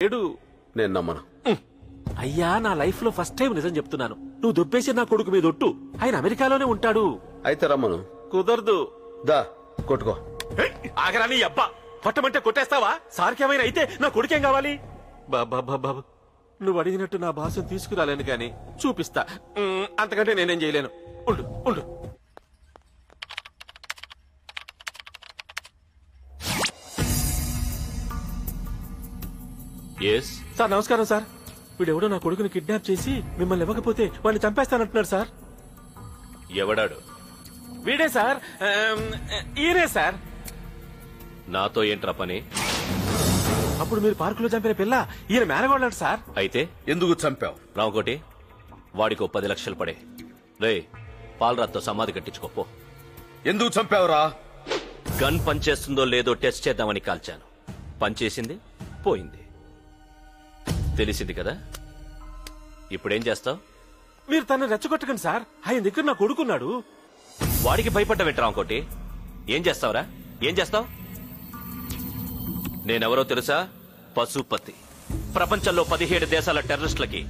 లేడు. నేను నమ్మను. అయ్యా, నా లైఫ్ లో ఫస్ట్ టైం నిజం చెప్తున్నాను. నువ్వు దొబ్బేసి నా కొడుకు మీద ఒట్టు. ఆయన అమెరికాలోనే ఉంటాడు. అయితే రమ్మను. కుదరదు. దా కొట్టుకో. ఆగరా నీ అబ్బా. కొట్టమంటే కొట్టేస్తావా? సార్కేమైనా అయితే నా కొడుకేం కావాలి? బాబా బాబు, నువ్వు అడిగినట్టు నా భాషను తీసుకురాలేను గాని చూపిస్తా. అంతకంటే నేనేం చేయలేను. ఉండు ఉండు. సార్ నమస్కారం సార్. వీడెవడో నా కొడుకుని కిడ్నాప్ చేసి మిమ్మల్ని ఇవ్వకపోతే వాడిని చంపేస్తానంటున్నాడు సార్. ఎవడాడు? వీడే సార్. ఈయనే సార్. నాతో ఏంట్రా పని? అప్పుడు మీరు పార్కులో చంపిన పిల్ల ఈయన మేనగోళ్ళాడు సార్. అయితే ఎందుకు చంపావు? రామకోటి, వాడికో 10 లక్షలు పడే. రే, పాలరాత్తో సమాధి కట్టించుకోపో. ఎందుకు చంపావురా? గన్ పనిచేస్తుందో లేదో టెస్ట్ చేద్దామని కాల్చాను. పనిచేసింది, పోయింది. తెలిసింది కదా. ఇప్పుడేం చేస్తావు? మీరు తను రెచ్చగొట్టకండి సార్. ఆయన దగ్గర నా కొడుకున్నాడు. వాడికి భయపడ్డవేంటి రామకోటి? ఏం చేస్తావురా? ఏం చేస్తావు? నేనెవరో తెలుసా? పశుపతి. ప్రపంచంలో 17 దేశాల టెర్రరిస్టులకి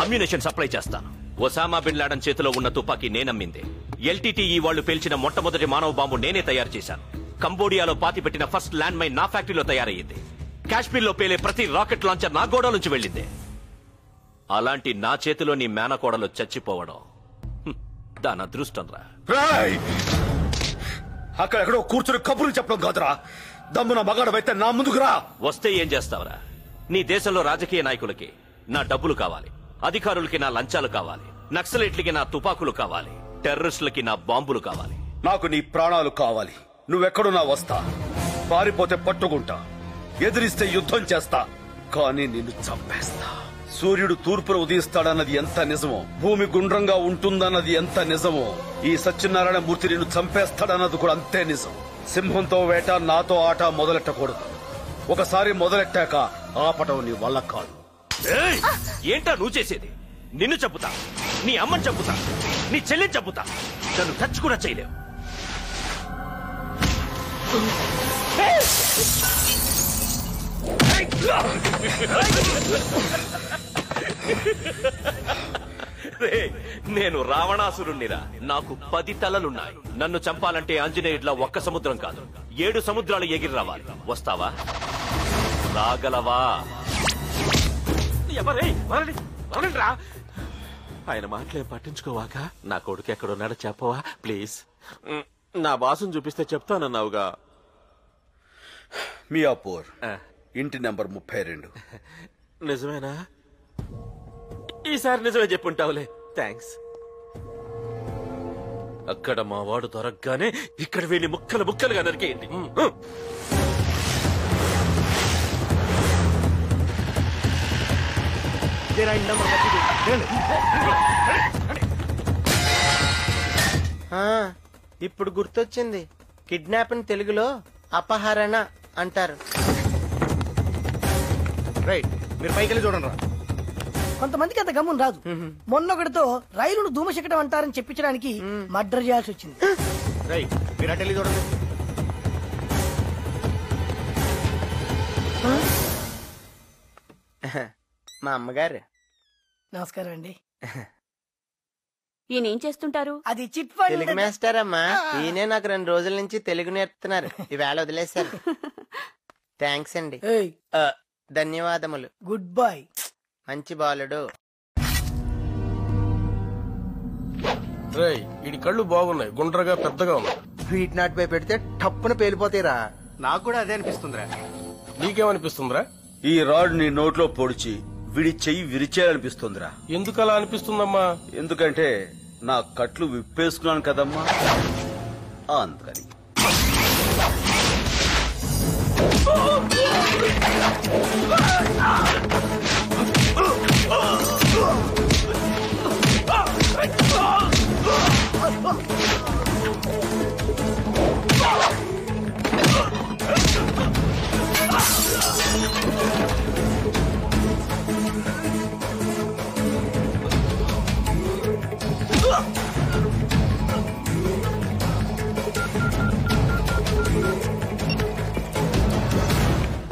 అమ్యునేషన్ సప్లై చేస్తాను. ఒసామా బిన్ లాడెన్ చేతిలో ఉన్న తుపాకీ నేనమ్మింది. ఎల్టీటీఈ వాళ్లు పేల్చిన మొట్టమొదటి మానవ బాంబు నేనే తయారు చేశాను. కంబోడియాలో పాతిపెట్టిన ఫస్ట్ ల్యాండ్ మైన్ నా ఫ్యాక్టరీలో తయారయ్యింది. కాశ్మీర్లో పేలే ప్రతి రాకెట్ లాంచర్ నా గోడ నుంచి వెళ్ళింది. అలాంటి నా చేతిలో నీ మేనకోడలు చచ్చిపోవడం దాని అదృష్టం రా. అక్కడెక్కడో కూర్చుని కబుర్లు చెప్పడం కాదురా. దమ్మున మగాడవైతే నా ముందుకు రా. వస్తే ఏం చేస్తావురా? నీ దేశంలో రాజకీయ నాయకులకి నా డబ్బులు కావాలి, అధికారులకి నా లంచాలు కావాలి, నక్సలైట్లకి నా తుపాకులు కావాలి, టెర్రరిస్టులకి నా బాంబులు కావాలి. నాకు నీ ప్రాణాలు కావాలి. నువ్వెక్కడున్నా వస్తా. పారిపోతే పట్టుకుంటా, ఎదిరిస్తే యుద్ధం చేస్తా, కానీ నిన్ను చంపేస్తా. సూర్యుడు తూర్పున ఉదయిస్తాడన్నది ఎంత నిజమో, భూమి గుండ్రంగా ఉంటుందన్నది ఎంత నిజమో, ఈ సత్యనారాయణ మూర్తి నిన్ను చంపేస్తాడన్నది కూడా అంతే నిజం. సింహంతో వేట, నాతో ఆట మొదలెట్టకూడదు. ఒకసారి మొదలెట్టాక ఆపటం నీ వల్ల కాదు. ఏంటా నువ్వు చేసేది? నిన్ను చంపుతా, నీ అమ్మని చంపుతా, నీ చెల్లిని చంపుతా. నన్ను టచ్ కూడా చేయలేవు. నేను రావణాసురుణ్ణిరా. నాకు 10 తలలున్నాయి. నన్ను చంపాలంటే ఆంజనేయుడిలా ఒక్క సముద్రం కాదు, 7 సముద్రాలు ఎగిరి రావాలి. వస్తావా? రాగలవా? ఆయన మాటలేం పట్టించుకోవాక నా కొడుకు ఎక్కడున్నాడో చెప్పవా ప్లీజ్. నా బాసును చూపిస్తే చెప్తానన్నావుగా. మియాపూర్, ఇంటి నెంబర్ 32. నిజమేనా? ఈసారి నిజమే చెప్పుంటావులే. థ్యాంక్స్. అక్కడ మా వాడు దొరకగానే ఇక్కడ వీళ్ళని ముక్కలు ముక్కలుగా నరికేయండి. ఇప్పుడు గుర్తొచ్చింది. కిడ్నాప్ అని తెలుగులో అపహరణ అంటారు. మీరు పైకి చూడండి రా. కొంతమందికి అంత గమ్మున రాదు. మొన్నొకటితో రైలును ధూమశకటం అంటారని చెప్పించడానికి మర్డర్ చేయాల్సి వచ్చింది. మీరు అటెళ్ళి చూడండి. మా అమ్మగారు. నమస్కారం అండి. ఈయనేం చేస్తుంటారు? అది చిట్ ఫండ్. తెలుగు మాస్టర్ అమ్మా. ఈయనే నాకు 2 రోజుల నుంచి తెలుగు నేర్పుతున్నారు. ఈవేళ వదిలేశారు. థ్యాంక్స్ అండి. ధన్యవాదములు. Good boy. మంచి బాలుడు. వీడి కళ్ళు బాగున్నాయి, గుండ్రగా పెద్దగా ఉన్నాయి. వీటి నాటిపై పెడితే టప్పున పేలిపోతాయిరా. నాకు కూడా అదే అనిపిస్తుందిరా. నీకేమనిపిస్తుందిరా? ఈ రాడ్ నీ నోట్లో పొడిచి విడి చెయ్యి విరిచేయాలనిపిస్తుందిరా. ఎందుకు అలా అనిపిస్తుందమ్మా? ఎందుకంటే నా కట్లు విప్పేసుకున్నాను కదమ్మా, అందుకని.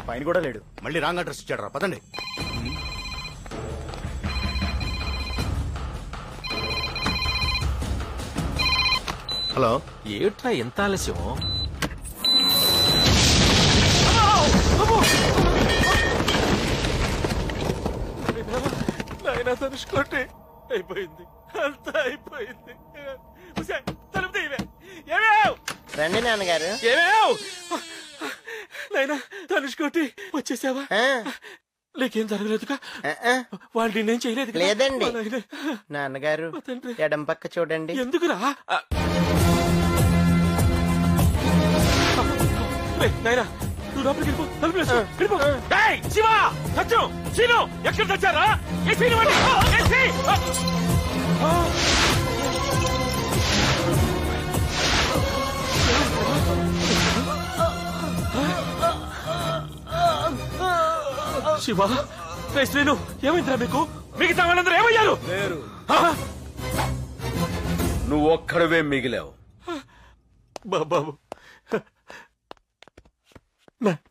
పైన కూడా లేడు. మళ్ళీ రాంగ్ అడ్రస్ ఇచ్చాడు రా. పదండి. హలో, ఏట్రా ఎంత ఆలస్యం? నాయనా తనుసుకోండి, అయిపోయింది, అంతా అయిపోయింది. ఉసేయ్, తలుపు తీయవే. ఏమేవ్? రండి నాన్నగారు. ఏమేవ్? నాయనా తనుసుకోండి, వచ్చేసావా? ఆ, నీకేం జరగలేదుగా? ఆ, ఆ. వాళ్ళు నిన్నేం చేయలేదు కదా? లేదండి. మా నాయనా. నాన్నగారు మా తండ్రి. ఎడం పక్క చూడండి. ఎందుకురా? నాయనా నువ్వు లోపలికి వెళ్ళిపో, తలుపు వేసుకో, వెళ్ళిపో. ఏయ్, శివ, సత్యం, శీను, ఎక్కడ తెచ్చారా? ఏ శీను వాడి? ఏ శీ? శివ, రే శ్రీను, ఏమైందిరా మీకు? మిగతా వాళ్ళందరూ ఏమయ్యారు? లేరు, ఆ? నువ్వు ఒక్కడవే మిగిలావు. బాబు,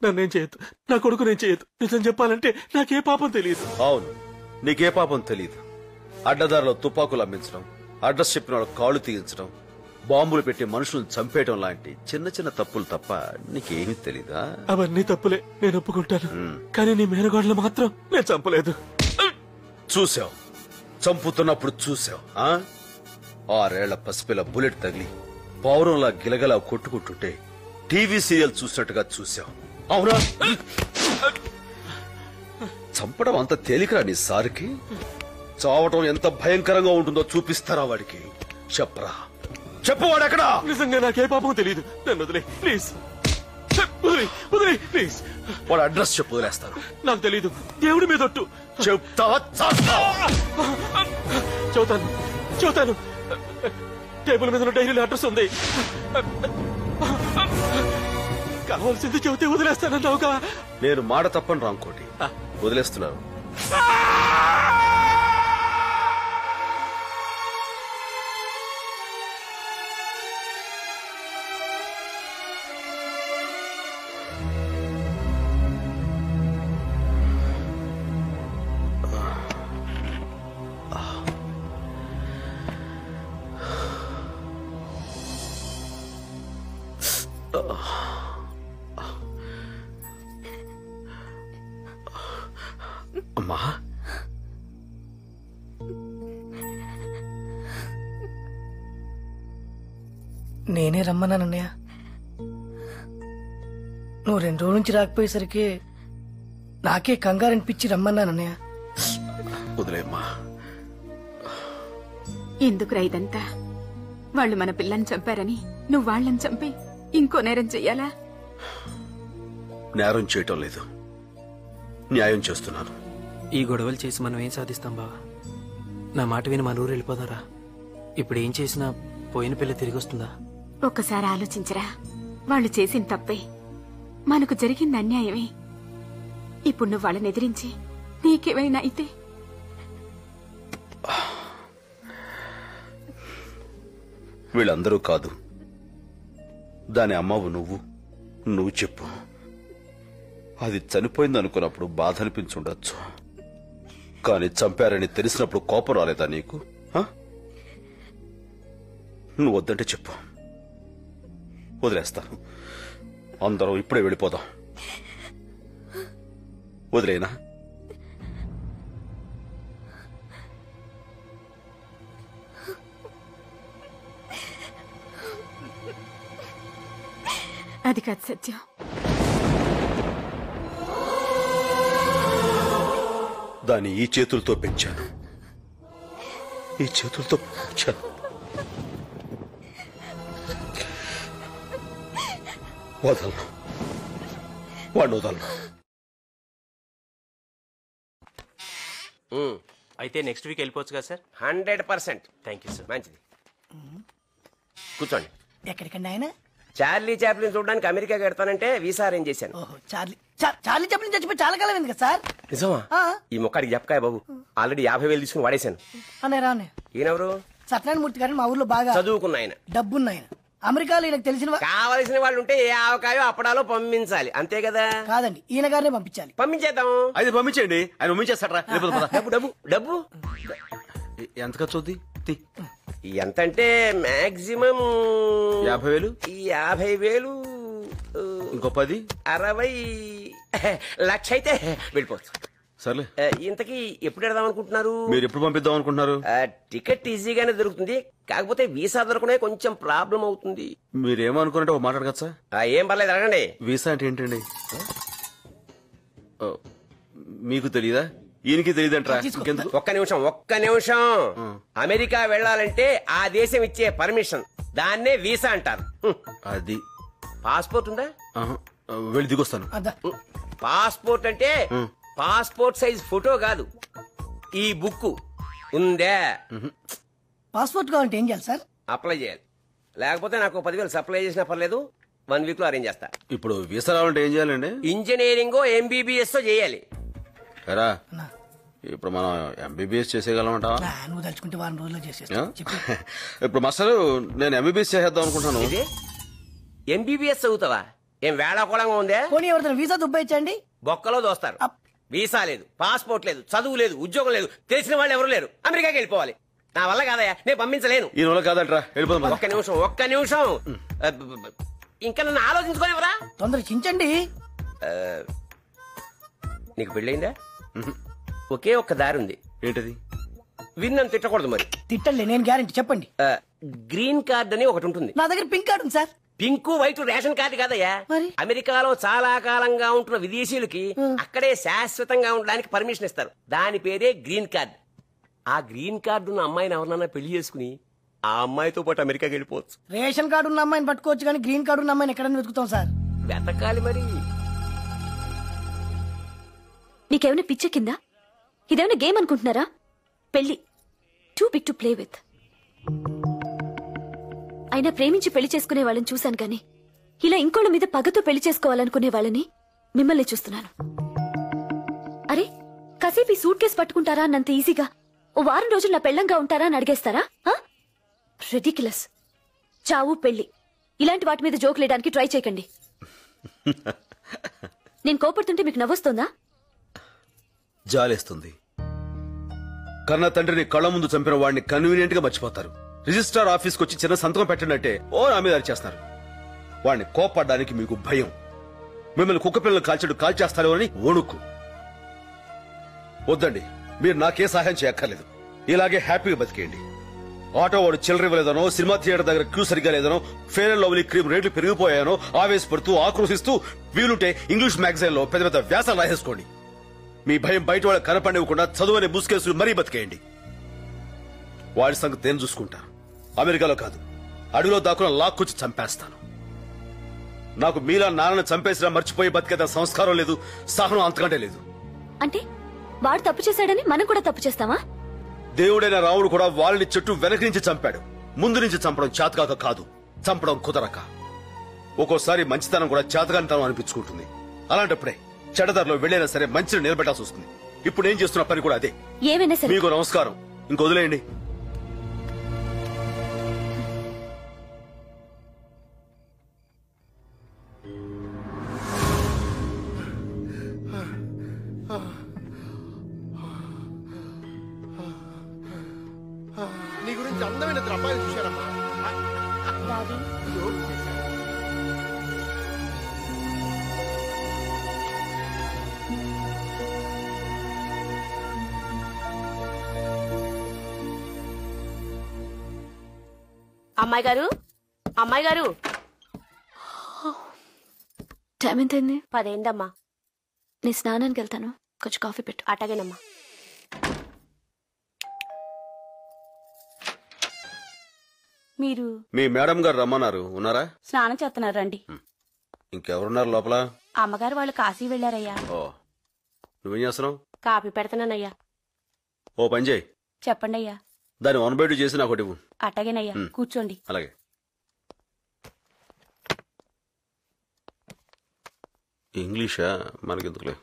నన్నేం చేయొద్దు, నా కొడుకు నేను చేయొద్దు. నిజం చెప్పాలంటే నాకే పాపం తెలియదు. అవును, నీకే పాపం తెలీదు. అడ్డదారిలో తుపాకులు అమ్మించడం, అడ్రస్ చెప్పిన వాళ్ళ కాళ్ళు తీయించడం, బాంబులు పెట్టి మనుషులను చంపేయడం లాంటి చిన్న చిన్న తప్పులు తప్ప నీకేమీ తెలీదా? అవన్నీ తప్పులే, నేను ఒప్పుకుంటాను. కానీ నీ మేనగాడులు మాత్రం నేను చంపలేదు. చూసావు, చంపుతున్నప్పుడు చూసావు. 6 ఏళ్ల పసిపిల్ల బుల్లెట్ తగిలి పౌరంలా గిలగలా కొట్టుకుంటుంటే టీవీ సీరియల్ చూసినట్టుగా చూసావు. అవునా? చంపడం అంత తేలికరా నీ సారికి? చావటం ఎంత భయంకరంగా ఉంటుందో చూపిస్తారా వాడికి? చెప్పరా, చెప్పు, వాడెక్కడా? నిజంగా నాకే పాపం తెలియదు, నన్ను వదిలే ప్లీజ్. వదిలే ప్లీజ్. వాడు అడ్రస్ చెప్పు, వదిలేస్తాను. నాకు తెలీదు, దేవుడి మీద ఒట్టు. చెప్తావా చేస్తావా? చూతాను. టేబుల్ మీద ఉన్న డైరీలో అడ్రస్ ఉంది. కావాల్సింది చెబితే వదిలేస్తానన్నావుగా. నేను మాట తప్పని రాంకోటి, వదిలేస్తున్నాను. అమ్మా, నేనే రమ్మన్నానన్నయ్య. నువ్వు 2 రోజుల నుంచి రాకపోయేసరికి నాకే కంగారనిపించి రమ్మన్నానన్నయ్య. వదిలేమ్మా. ఎందుకురా ఇదంతా? వాళ్ళు మన పిల్లని చంపారని నువ్వు వాళ్ళని చంపి ఇంకో నేరం చెయ్యాలా? నేరం చేయటం లేదు, న్యాయం చేస్తున్నాను. ఈ గొడవలు చేసి మనం ఏం సాధిస్తాం బావా? నా మాట విని మన ఊరు వెళ్ళిపోదారా? ఇప్పుడు ఏం చేసినా పోయిన పిల్ల తిరిగి వస్తుందా? ఒక్కసారి ఆలోచించరా. వాళ్ళు చేసిన తప్పే, మనకు జరిగింది అన్యాయమే. ఇప్పుడు నువ్వు వాళ్ళని ఎదిరించి నీకేమైనా అయితే వీళ్ళందరూ కాదు, దాని అమ్మవు నువ్వు చెప్పు. అది చనిపోయిందనుకున్నప్పుడు బాధ అనిపించుండొచ్చు, కానీ చంపారని తెలిసినప్పుడు కోపం రాలేదా నీకు? నువ్వు వద్దంటే చెప్పు, వదిలేస్తాను. అందరం ఇప్పుడే వెళ్ళిపోదాం. వదిలేనా? అది కాదు సత్యం. దాన్ని ఈ చేతులతో పెంచాను, ఈ చేతులతో పెంచాను. వదలను, వాడిని వదలను. అయితే నెక్స్ట్ వీక్ వెళ్ళిపోవచ్చు కదా సార్? 100%. Thank you sir. మంచిది, కూర్చోండి. ఎక్కడికండి ఆయన? చార్లీ చాప్లిన్ చూడడానికి అమెరికా వెళ్తానంటే వీసా అరేంజ్ చేశాను. ఓహో, చార్లీ చెప్పిన చచ్చిపోయి చాలా కాలం అయింది కదా సార్. నిజమా? ఆ. ఈ మొక్కడికి చెప్పకాయ బాబు, ఆల్రెడీ 50,000 తీసుకుని వాడేశాను. అన్నయ్య రా అన్నయ్య. ఈయనెవరు? సత్యనారాయణ మూర్తి గారిని మా ఊర్లో బాగా చదువుకున్న ఆయన. డబ్బున్న ఆయన. అమెరికాలో ఈయనకు తెలిసిన కావలసిన వాళ్ళు ఉంటే ఏ ఆవకాయో అప్పడాలో పంపించాలి అంతే కదా. కాదండి, ఈయన గారినే పంపించాలి. పంపించేద్దాం. అయితే పంపించండి, ఆయన పంపించేస్తాడ్రా. డబ్బు డబ్బు డబ్బు ఎంత ఖర్చు అవుద్ది? ఎంతంటే మాక్సిమం 50,000. 50,000 ఇంకో 10. 60 లక్ష అయితే వెళ్ళిపోవచ్చు. సర్లే, ఇంతకీ ఎప్పుడు వెడదాం అనుకుంటున్నారు? మీరు ఎప్పుడు పంపిద్దాం అనుకుంటున్నారు? టికెట్ ఈజీగానే దొరుకుతుంది, కాకపోతే వీసా దొరకనే కొంచెం ప్రాబ్లం అవుతుంది. మీరేమనుకున్నట్టు ఒక మాట్లాడగచ్చా? ఏం పర్లేదు అడగండి. వీసా అంటే ఏంటండి? మీకు తెలీదా? ఈయనకి తెలియదంటరా? ఒక్క నిమిషం. అమెరికా వెళ్ళాలంటే ఆ దేశం ఇచ్చే పర్మిషన్, దాన్నే వీసా అంటారు. అది పాస్పోర్ట్ ఉందా? వెళ్ళి దిగొస్తాను. పాస్పోర్ట్ అంటే పాస్పోర్ట్ సైజ్ ఫోటో కాదు, ఈ బుక్ ఉందే. పాస్పోర్ట్ కావాలంటే ఏం చేయాలి సార్? అప్లై చేయాలి, లేకపోతే నాకు 10,000 సప్లై చేసినా పర్లేదు, 1 వీక్ లో అరేంజ్ చేస్తా. ఇప్పుడు వీసా రావాలంటే ఏం చేయాలండి? ఇంజనీరింగ్ MBBS చేయాలి. ఎరా, ఇప్పుడు మనం MBBS చేసేయగలమంటా? నువ్వు తలుచుకుంటే వారం రోజుల్లో చేసేస్తా. ఇప్పుడు మాస్టర్, నేను MBBS చేసేద్దాం అనుకుంటాను. ఇదే MBBS చదువుతావా? ఏం వేళాకోళంగా ఉందే? పోనీ ఎవరితో వీసా దుబ్బాయించండి. బొక్కలో దోస్తారు. వీసా లేదు, పాస్పోర్ట్ లేదు, చదువు లేదు, ఉద్యోగం లేదు, తెలిసిన వాళ్ళు ఎవరు లేరు, అమెరికాకి వెళ్ళిపోవాలి. నా వల్ల కాదయ్యా, నేను పంపించలేను. ఈ నెల కాదంటరా, వెళ్ళిపోదాం. ఒక్క నిమిషం ఇంకా నన్ను ఆలోచించుకోనివరా? తొందర చించండి. నీకు పెళ్ళయిందా? ఒకే ఒక్క దారి ఉంది. ఏంటది? విన్నను తిట్టకూడదు మరి. తిట్టలే, నేను గ్యారెంటీ. చెప్పండి. గ్రీన్ కార్డ్ అని ఒకటి ఉంటుంది. నా దగ్గర పింక్ కార్డు ఉంది sir. Pink white ration card కాదయ్యా. అమెరికాలో చాలా కాలంగా ఉంటున్న విదేశీయులకి అక్కడే శాశ్వతంగా ఉండడానికి పర్మిషన్ ఇస్తారు, దాని పేరే గ్రీన్ కార్డ్. ఆ గ్రీన్ కార్డు ఉన్న అమ్మాయిని ఎవరినన్నా పెళ్లి చేసుకుని ఆ అమ్మాయితో పాటు అమెరికాకి వెళ్ళిపోవచ్చు. రేషన్ కార్డు ఉన్న అమ్మాయిని పట్టుకోవచ్చు, కానీ గ్రీన్ కార్డు ఉన్న అమ్మాయిని ఎక్కడైనా వెతుకుతాం సార్. వెతకాలి మరి. నీకేమైనా పిచ్చ కింద? ఇదేమైనా గేమ్ అనుకుంటున్నారా? పెళ్లి too big to play with. అయినా ప్రేమించి పెళ్లి చేసుకునే వాళ్ళని చూశాను గాని ఇలా ఇంకోళ్ళ మీద పగతో పెళ్లి చేసుకోవాలనుకునే వాళ్ళని మిమ్మల్ని చూస్తున్నాను. అరే, కాసేపు ఈ సూట్ కేసు పట్టుకుంటారా అన్నంత ఈజీగా ఓ వారం రోజులు నా పెళ్ళంగా ఉంటారా అని అడిగేస్తారా? రెడిక్యులస్. చావు, పెళ్లి ఇలాంటి వాటి మీద జోకులేయడానికి ట్రై చేయకండి. నేను కోపడుతుంటే మీకు నవ్వొస్తుందా? జాలేస్తుంది. కన్న తండ్రిని కళ్ళ ముందు చంపిన వాడిని కన్వీనియంట్ గా మర్చిపోతారు. రిజిస్ట్రార్ ఆఫీస్కి వచ్చి చిన్న సంతకం పెట్టినట్టే ఓ నా మీద అరిచేస్తారు. వాడిని కోపడ్డానికి మీకు భయం. మిమ్మల్ని కుక్క పిల్లలు కాల్చేస్తారో అని వణుకు. వద్దండి, మీరు నాకే సహాయం చేయక్కర్లేదు. ఇలాగే హ్యాపీగా బతికేయండి. ఆటో వాడు చిల్లర ఇవ్వలేదనో, సినిమా థియేటర్ దగ్గర క్యూ సరిగా లేదనో, ఫెయిర్ అండ్ లవ్లీ క్రీమ్ రేట్లు పెరిగిపోయానో ఆవేశపడుతూ ఆక్రోశిస్తూ వీలుంటే ఇంగ్లీష్ మ్యాగజైన్ లో పెద్ద పెద్ద వ్యాసాలు రాసేసుకోండి. మీ భయం బయట వాళ్ళకి కనపడివ్వకుండా చదువునే ముసుకేసులు మరీ బతికేయండి. వాడి సంగతి నేను చూసుకుంటా. అమెరికాలో కాదు, అడవిలో దాక్కున లాక్కొచ్చి చంపేస్తాను. నాకు మీలా నాన్నను చంపేసినా మర్చిపోయి బతికేదా సంస్కారం లేదు, సహనం అంతకంటే లేదు. అంటే వాడు తప్పు చేశాడని మనం కూడా తప్పు చేస్తామా? దేవుడైన రాముడు కూడా వాళ్ళని చెట్టు వెనక నుంచి చంపాడు. ముందు నుంచి చంపడం చేతకాక కాదు, చంపడం కుదరక. ఒక్కోసారి మంచితనం కూడా చేతకానితనం అనిపించుకుంటుంది. అలాంటప్పుడే చెడదారిలో వెళ్ళైనా సరే మంచిని నిలబెట్టాల్సి వస్తుంది. ఇప్పుడు ఏం చేస్తున్న పని కూడా అదే. ఏమైనా సరే మీకు నమస్కారం, ఇంకొదిలేయండి. నీ గురించి అందమైన అబ్బాయిలు చూశారమ్మా. అమ్మాయి గారు, అమ్మాయి గారు, టైం ఎంతైంది? 10 అయిందమ్మా. నేను స్నానానికి వెళ్తాను, కొంచెం కాఫీ పెట్టు. అటగేనమ్మా. మీరు మీ మేడం గారు రమ్మన్నారు, ఉన్నారా? స్నానం చేస్తున్నారు, రండి. ఇంకెవరున్నారు లోపల? అమ్మగారు వాళ్ళు కాశీ వెళ్ళారయ్యా. ఓ, నువ్వేం చేస్తున్నావు? కాఫీ పెడతానయ్యా. ఓ పని చేయి. చెప్పండి అయ్యా. దాన్ని 1/2 చేసి నాకు ఒకటి ఇవ్వు. అట్టగేనయ్యా, కూర్చోండి. అలాగే. ఇంగ్లీషా? మనకెందుకులే.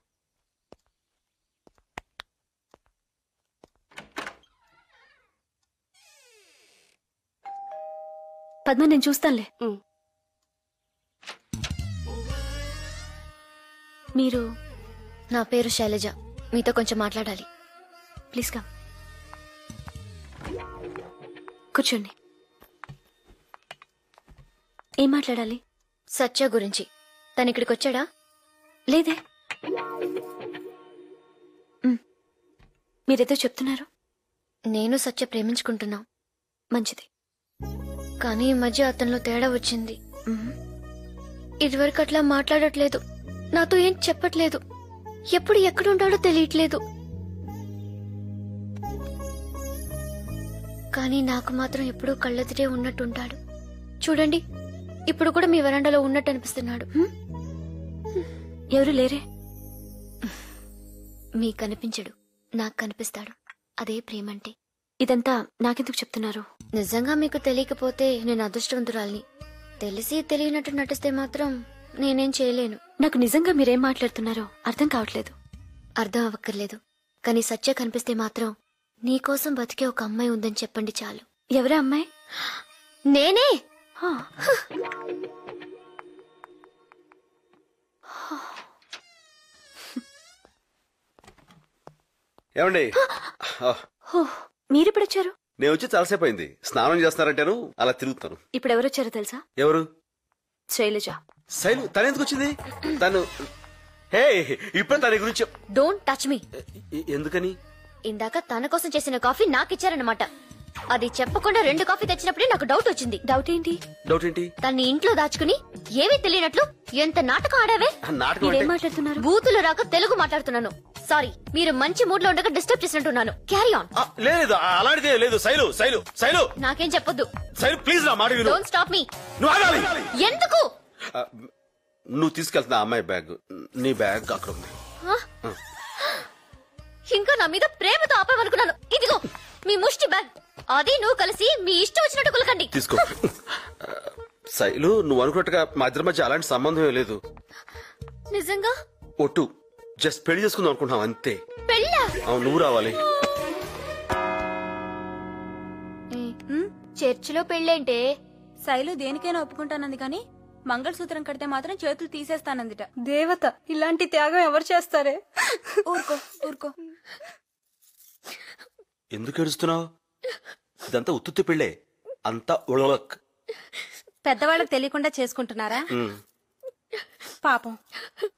పద్మ నేను చూస్తానులే. మీరు? నా పేరు శైలజ. మీతో కొంచెం మాట్లాడాలి. Please come. కూర్చోండి. ఏం మాట్లాడాలి? సత్య గురించి. తను ఇక్కడికి వచ్చాడా? లేదే. మీరేదో చెప్తున్నారు. నేను సత్య ప్రేమించుకుంటున్నాం. మంచిది. కానీ ఈ మధ్య అతనిలో తేడా వచ్చింది. ఇదివరకు అట్లా మాట్లాడట్లేదు, నాతో ఏం చెప్పట్లేదు, ఎప్పుడు ఎక్కడుంటాడో తెలియట్లేదు. కానీ నాకు మాత్రం ఎప్పుడూ కళ్ళెదిరే ఉన్నట్టుంటాడు. చూడండి, ఇప్పుడు కూడా మీ వరండాలో ఉన్నట్టు అనిపిస్తున్నాడు. ఎవరు లేరే? మీకు కనిపించడు, నాకు కనిపిస్తాడు. అదే ప్రేమంటే. ఇదంతా నాకెందుకు చెప్తున్నారు? నిజంగా మీకు తెలియకపోతే నేను అదృష్టవంతురాల్ని. తెలిసి తెలియనట్టు నటిస్తే మాత్రం నేనేం చేయలేను. నాకు నిజంగా మీరేం మాట్లాడుతున్నారో అర్థం కావట్లేదు. అర్థం అవ్వక్కర్లేదు, కానీ సత్య కనిపిస్తే మాత్రం నీకోసం బతికే ఒక అమ్మాయి ఉందని చెప్పండి చాలు. ఎవరా అమ్మాయి? నేనే. ఏమండి, మీరెప్పుడొచ్చారు? నేను వచ్చి చాలాసేపు అయింది. స్నానం చేస్తున్నారంటేను అలా తిరుగుతాను. ఇప్పుడు ఎవరొచ్చారో తెలుసా? ఎవరు? శైలజ. శైలు? తను ఎందుకు వచ్చింది? తను హే ఇప్పుడు తన గురించి డోంట్ టచ్ మీ. ఎందుకని? ఇందాక తన కోసం చేసిన కాఫీ నాకిచ్చారన్నమాట. అది చెప్పకుండా 2 కాఫీ తెచ్చినప్పుడే నాకు డౌట్ వచ్చింది. డౌట్ ఏంటి? డౌట్ ఏంటి? తన్ని ఇంట్లో దాచుకుని ఏమీ తెలియనట్లు ఎంత నాటకం ఆడావే. మీరేం మాట్లాడుతున్నారు? బూతులు రాక తెలుగు మాట్లాడుతున్నాను. సారీ, మీరు మంచి మూడ్ లో ఉండగా డిస్టర్బ్ చేసినట్టున్నాను. Carry on. లేదు, అలాంటిదే లేదు. శైలు శైలు శైలు నాకేం చెప్పొద్దు. శైలు ప్లీజ్ నా మాట విను. Don't stop me. నువ్వు ఆగాలి. ఎందుకు? నువ్వు తీసుకెళ్తున్నా అమ్మాయి బ్యాగ్. నీ బ్యాగ్ అక్కడ ఉంది. ఇంకా నా మీద ప్రేమతో ఆపామనుకున్నాను. ఇదిగో మీ ముష్టి బ్యాగ్. అది నువ్వు కలిసి మీ ఇష్టం వచ్చినట్టు కులకండి. తీసుకో. శైలు, నువ్వు అనుకున్నట్టుగా మా ఇద్దరి మధ్య అలాంటి సంబంధం లేదు. నిజంగా? ఒట్టు. జస్ట్ పెళ్లి చేసుకుందాం అనుకుంటున్నాం అంతే. పెళ్ళా? అవును, నువ్వు రావాలి. చర్చిలో పెళ్ళేంటే? శైలు దేనికైనా ఒప్పుకుంటానంది కానీ మంగళసూత్రం కడితే మాత్రం చేతులు తీసేస్తానందిట. దేవత, ఇలాంటి త్యాగం ఎవరు చేస్తారే? ఊరుకో ఊరుకో. ఎందుకు ఏడుస్తున్నావు? ఇదంతా ఉత్తుత్తి పెళ్ళే. అంతా ఉళవక్. పెద్దవాళ్ళకి తెలియకుండా చేసుకుంటున్నారా? పాపం,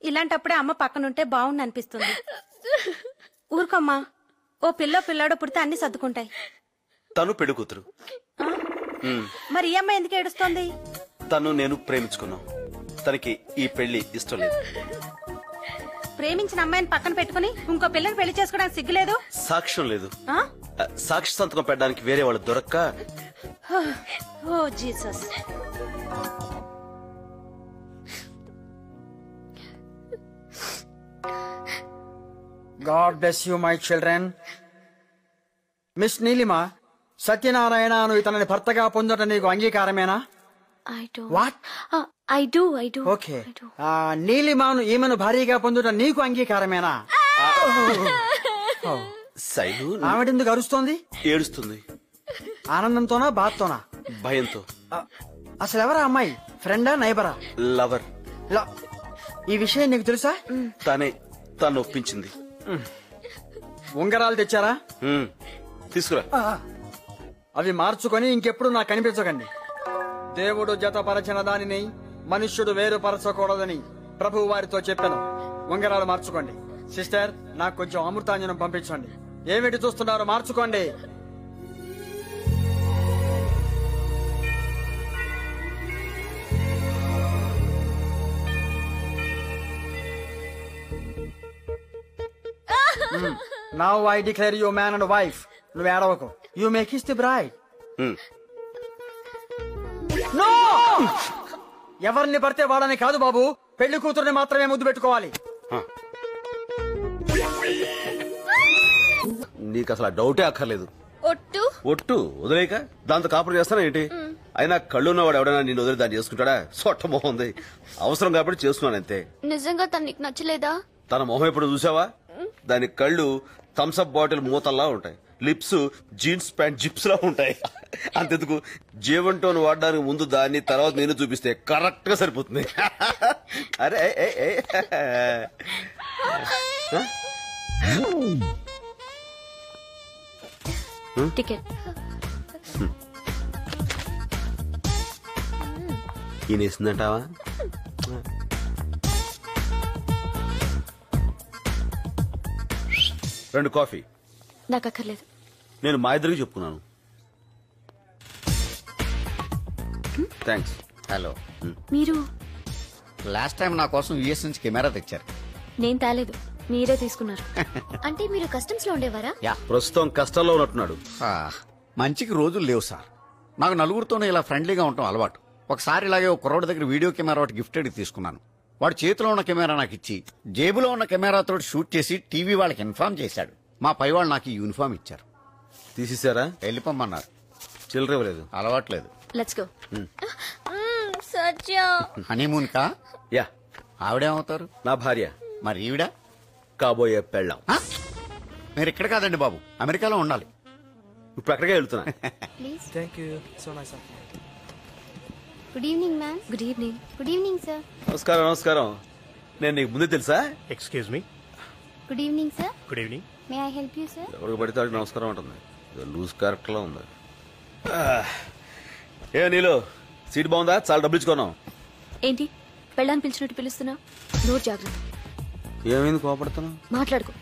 ఇలాంటప్పుడే అమ్మ పక్కనుంటే బాగుండి అనిపిస్తుంది. ఊరుకోమ్మా, ఓ పిల్లాడో పుడితే అన్ని సర్దుకుంటాయి. తను పెళ్లి కూతురు. మరి ఈ అమ్మాయి ఎందుకు ఏడుస్తోంది? తను నేను ప్రేమించుకున్నాం. తనకి ఈ పెళ్లి ఇష్టం లేదు. ప్రేమించిన అమ్మాయిని పక్కన పెట్టుకుని ఇంకో పిల్లని పెళ్లి చేసుకోవడానికి సిగ్గులేదు? సాక్ష్యం లేదు. సాక్షి సంతకం పెట్టడానికి వేరే వాళ్ళు దొరక్క. ఓ Jesus. God bless you, my children. Miss Neelima, Satyanarayana నువ్వు ఇతనిని భర్తగా పొందటం నీకు అంగీకారమేనా? వాట్? I do. ఓకే. నీలిమాను ఈమెను భారీగా పొందటం నీకు అంగీకారమేనా? శైలు, ఆమెడెందుకు అరుస్తోంది? ఏడుస్తుంది. ఆనందంతోనా బాధతోనా? భయంతో. అసలు ఎవరా అమ్మాయి? ఫ్రెండా నైబరా? లవర్. ఈ విషయం నీకు తెలుసా? తను ఒప్పించింది. ఉంగరాలు తెచ్చారా? తీసుకురా. అవి మార్చుకొని ఇంకెప్పుడు నాకు కనిపించకండి. దేవుడు జతపరచిన దానిని మనుష్యుడు వేరుపరచకూడదని ప్రభు వారితో చెప్పాను. ఉంగరాలు మార్చుకోండి. సిస్టర్, నాకు కొంచెం అమృతాంజనం పంపించండి. ఏమిటి చూస్తున్నారు? మార్చుకోండి. Now I declare you man and wife. నువ్వు ఏడవకు. You may kiss the bride. No! ఎవరిని పడితే వాడని కాదు బాబు, పెళ్లి కూతురుని మాత్రమే ముద్దు పెట్టుకోవాలి. నీకు అసలు డౌటే అక్కర్లేదు. ఒట్టు వదిలేక దాంతో కాపురం చేస్తానా ఏంటి? అయినా కళ్ళు ఉన్నవాడు ఎవడైనా నేను వదిలి దాన్ని చేసుకుంటాడా? సొట్ట మొహం ఉంది. అవసరం కాబట్టి చేస్తున్నాను అంతే. నిజంగా తను నీకు నచ్చలేదా? తన మొహం ఎప్పుడు చూసావా? దాని కళ్ళు థమ్సప్ బాటిల్ మూతల్లా ఉంటాయి. లిప్స్ జీన్స్ ప్యాంట్ జిప్స్ లా ఉంటాయి. అంతెందుకు జీవంటోన్ వాడడానికి ముందు దాన్ని, తర్వాత నేను చూపిస్తే కరెక్ట్ గా సరిపోతుంది. అరే టికెట్. ఈయన ఇస్తుందంటావా? రెండు కాఫీ. నాకు అక్కర్లేదు. నేను మా ఇద్దరికి చెప్పుకున్నాను. థ్యాంక్స్. హలో, మీరు లాస్ట్ టైం నా కోసం యుఎస్ నుంచి కెమెరా తెచ్చారు. నేను తేలేదు, మీరే తీసుకున్నారు. అంటే మీరు కస్టమ్స్ లో ఉండేవారా? యా, ప్రస్తుతం కష్టంలో ఉన్నట్టున్నాడు. మంచికి రోజులు లేవు సార్. నాకు నలుగురితోనే ఇలా ఫ్రెండ్లీగా ఉండటం అలవాటు. ఒకసారి ఇలాగే ఒక కుర్రోడి దగ్గర వీడియో కెమెరా ఒకటి గిఫ్టెడ్ తీసుకున్నాను. వాడు చేతిలో ఉన్న కెమెరా నాకు ఇచ్చి జేబులో ఉన్న కెమెరాతో షూట్ చేసి టీవీ వాళ్ళకి ఇన్ఫార్మ్ చేశాడు. మా పై వాళ్ళు నాకు ఈ యూనిఫామ్ ఇచ్చారు. తీసేశారా? వెళ్ళిపోమన్నారు. చిల్లర ఇవ్వలేదు. అలవాట్లేదు. Let's go. హనీమూన్ కా? యా. ఆవిడేమవుతారు? నా భార్య. మరి ఈవిడ? కాబోయే పెళ్ళాం. మీరు ఇక్కడ కాదండి బాబు, అమెరికాలో ఉండాలి. ఇప్పుడు అక్కడికే వెళ్తున్నా. Good evening ma'am. Good evening. Good evening sir. నమస్కారం. నమస్కారం. నేను నీకు ముందే తెలుసా? Excuse me. Good evening sir. Good evening. May I help you sir? ఎవరికి పడితే వాడికి నమస్కారం ఉంటుంది. లూజ్ క్యారెక్టర్ లో ఉంది. ఏ నీలో సీట్ బాగుందా? చాలా డబ్బులు ఇచ్చుకున్నాం. ఏంటి పెళ్ళాన్ని పిలిచినట్టు పిలుస్తున్నా? నోరు జాగ్రత్త. ఏమైంది కోపడుతున్నావు? మాట్లాడుకో.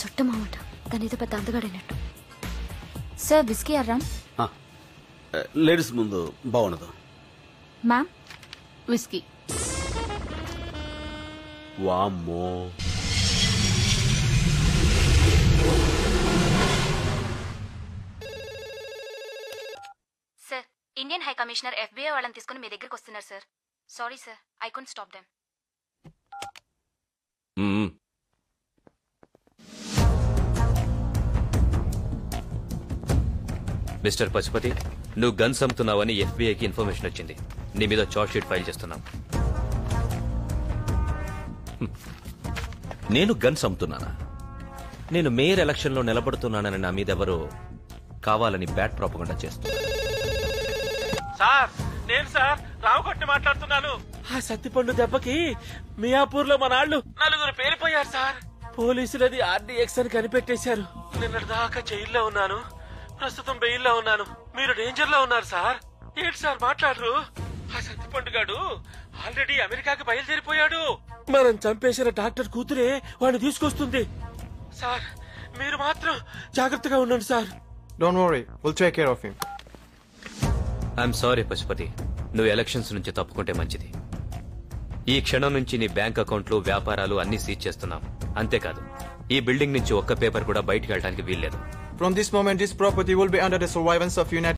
చుట్ట మామట తనేదో పెద్ద అందగాడైనట్టు. సార్ బిస్కీ అర్రామ్. లేడీస్ ముందు బాగుండదు. Ma'am whisky. వామ్మో. Sir, Indian high commissioner FBI వాళ్ళని తీసుకుని మీ దగ్గరికి వస్తున్నారు sir. Sorry sir, I could stop them. Mister Pashupati, నువ్వు గన్స్ అమ్ముతున్నావని FBIకి ఇన్ఫర్మేషన్ వచ్చింది. నీ మీద చార్జ్ షీట్ ఫైల్ చేస్తున్నాం. నేను గన్స్ అమ్ముతున్నానా? నేను మేయర్ ఎలక్షన్ లో నిలబడుతున్నానని నా మీద ఎవరు కావాలని బ్యాడ్ ప్రాపగండా చేస్తున్నారు. సార్, నేను సార్ రావుగొట్టి మాట్లాడుతున్నాను. ఆ సత్తిపండు దెబ్బకి మియాపూర్ లో మన నాళ్ళు 4 పేలిపోయారు సార్. పోలీసులది RDX అని కనిపెట్టేశారు. నిన్నటి దాకా జైల్లో ఉన్నాను, ప్రస్తుతం బెయిల్లో ఉన్నాను. మీరు డేంజర్ లో ఉన్నారు సార్. ఏంటి సార్ మాట్లాడరు? ఆ సత్తిపండు గాడు ఆల్రెడీ అమెరికాకి బయలుదేరిపోయాడు. మనం చంపేసిన డాక్టర్ కూతురే వాడిని తీసుకొస్తుంది. సార్, మీరు మాత్రం జాగ్రత్తగా ఉండండి sir. Don't worry, will take care of him. I'm sorry Pashupati, నువ్వు ఎలక్షన్స్ నుంచి తప్పుకుంటే మంచిది. ఈ క్షణం నుంచి నీ బ్యాంక్ అకౌంట్లు, వ్యాపారాలు అన్ని సీజ్ చేస్తున్నాం. అంతేకాదు, ఈ బిల్డింగ్ నుంచి ఒక్క పేపర్ కూడా బయటికి వెళ్ళడానికి వీల్లేదు. From this moment, this property will be under the surveillance of United